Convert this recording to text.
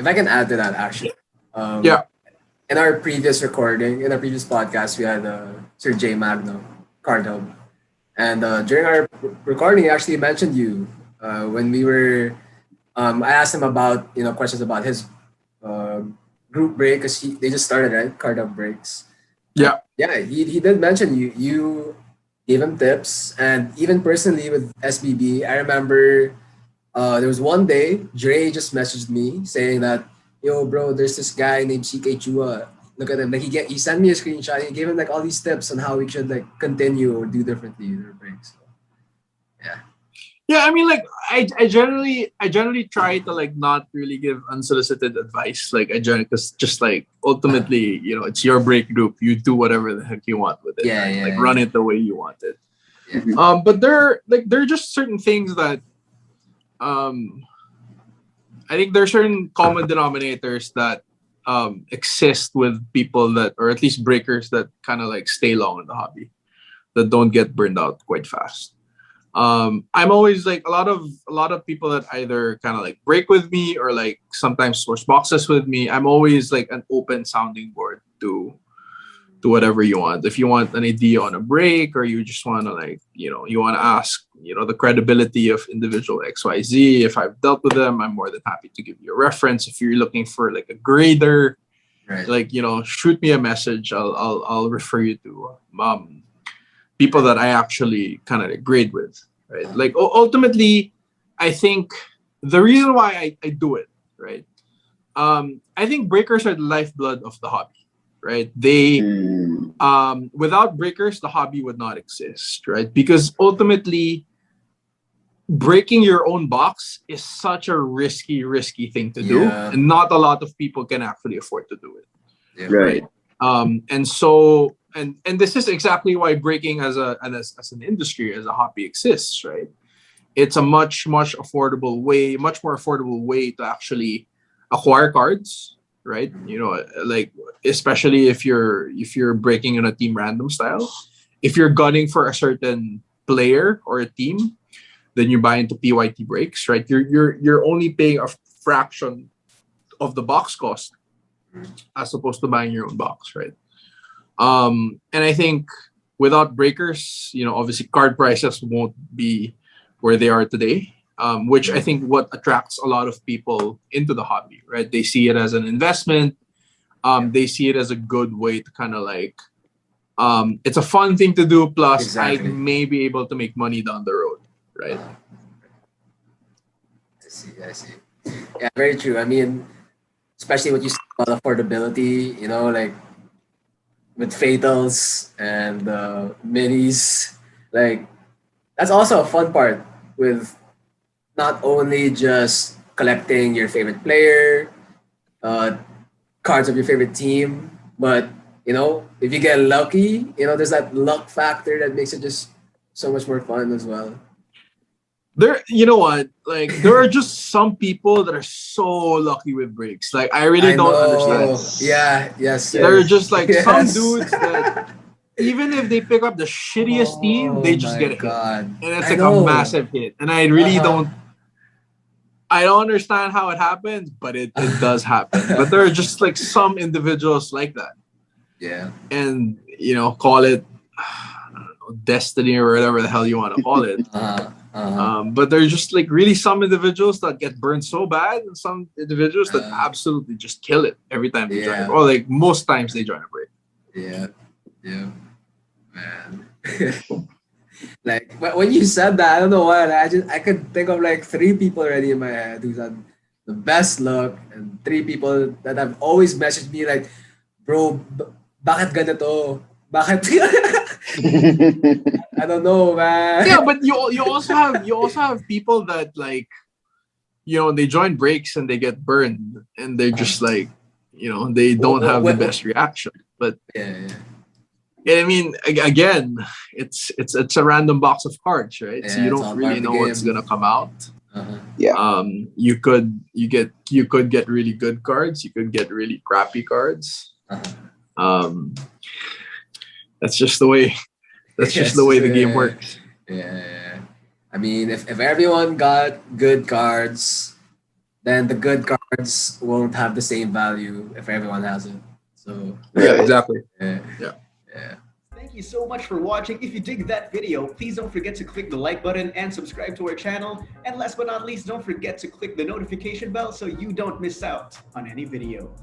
if I can add to that, actually, um, Yeah. in our previous recording, in our previous podcast, we had Sir J Magno, Card Hub, and during our recording, he actually mentioned you when we were. I asked him about questions about his uh, group break because they just started, right, Card Hub breaks. Yeah. Yeah, he did mention you. You gave him tips, and even personally with SBB, I remember there was one day Dre just messaged me saying that, "Yo, bro, there's this guy named Ck Chua. Look at him. Like he sent me a screenshot. He gave him like all these tips on how we should like continue or do differently in our breaks." So, yeah, Yeah, I mean, like, I generally try to like not really give unsolicited advice. Like, I generally, because just like ultimately, it's your break group. You do whatever the heck you want with it, yeah, right? Like, yeah, run yeah, it the way you want it. yeah. But there are just certain things that um I think there are certain common denominators that exist with people that, or at least breakers that kind of like stay long in the hobby, that don't get burned out quite fast. I'm always like a lot of people that either kind of like break with me or like sometimes source boxes with me. I'm always like an open sounding board to whatever you want. If you want an idea on a break, or you just want to like, you want to ask, the credibility of individual XYZ, if I've dealt with them, I'm more than happy to give you a reference. If you're looking for like a grader, Right. like, shoot me a message. I'll refer you to people that I actually kind of grade with, right? Like, ultimately, I think the reason why I do it, right? I think breakers are the lifeblood of the hobby, right? They Mm. without breakers, the hobby would not exist, right? Because ultimately, breaking your own box is such a risky thing to do, Yeah, and not a lot of people can actually afford to do it, yeah, Right. right? And so, and this is exactly why breaking as an industry, as a hobby exists, right? It's a much affordable way, much more affordable way to actually acquire cards, right? Like, especially if you're breaking in a team random style. If you're gunning for a certain player or a team, then you buy into PYT breaks, right? You're only paying a fraction of the box cost as opposed to buying your own box, right? And I think without breakers, obviously card prices won't be where they are today. Which I think what attracts a lot of people into the hobby, right? They see it as an investment. They see it as a good way to kind of like, it's a fun thing to do. Plus, I exactly. may be able to make money down the road, right? I see, I see. Yeah, very true. I mean, especially what you said about affordability. Like with fatals and minis, like that's also a fun part with not only just collecting your favorite player, uh, cards of your favorite team, but if you get lucky, there's that luck factor that makes it just so much more fun as well. You know what? Like, there are just some people that are so lucky with breaks. Like, I really I don't understand know. them. Yes. Yeah. Yes. There are Sir. Yes. just like some Yes. dudes that even if they pick up the shittiest team, Oh they just my get a hit, god. and it's I like a know. massive hit. And Uh huh. I don't understand how it happens, but it does happen. But there are just like some individuals like that, Yeah. and call it, I don't know, destiny or whatever the hell you want to call it. Uh-huh. But there's just like really some individuals that get burned so bad, and some individuals that Uh, absolutely just kill it every time they join a yeah. break. Or like most times they join a break. Yeah. Yeah. Man. Like when you said that, I don't know what. I could think of like three people already in my head who's had the best luck, and three people that have always messaged me like, bro, bakit ganito? Bakit? I don't know, Yeah, man. but you also have people that like, they join breaks and they get burned, and they're just like, they don't have the What? best reaction. But Yeah, I mean, again, it's a random box of cards, right? So you yeah, it's don't all part really of the know what's game. gonna come out. Uh-huh. Yeah. You could get really good cards. You could get really crappy cards. Uh-huh. Um, that's just the way. That's just the Yes, way the game works. yeah. I mean, if everyone got good cards, then the good cards won't have the same value if everyone has it. So Yeah, exactly. yeah, Yeah. yeah. Thank you so much for watching. If you dig that video, please don't forget to click the like button and subscribe to our channel. And last but not least, don't forget to click the notification bell so you don't miss out on any video.